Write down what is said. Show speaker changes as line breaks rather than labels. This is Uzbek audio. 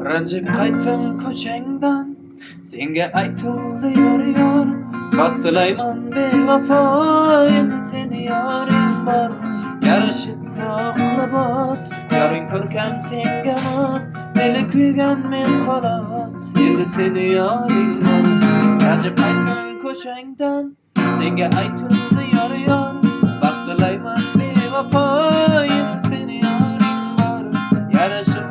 Ranjib qaytdim ko'changdan, senga aytildi yor. Vaqt tilayman bevafo, endi seni yoring bor. Yarashib libos, yoring ko'rkam senga mos. Dili kuygan men xolos, endi seni yoring bor. Ranjib qaytdim ko'changdan, senga aytildi yor. Vaqt tilayman bevafo, endi seni yoring bor. Yarashib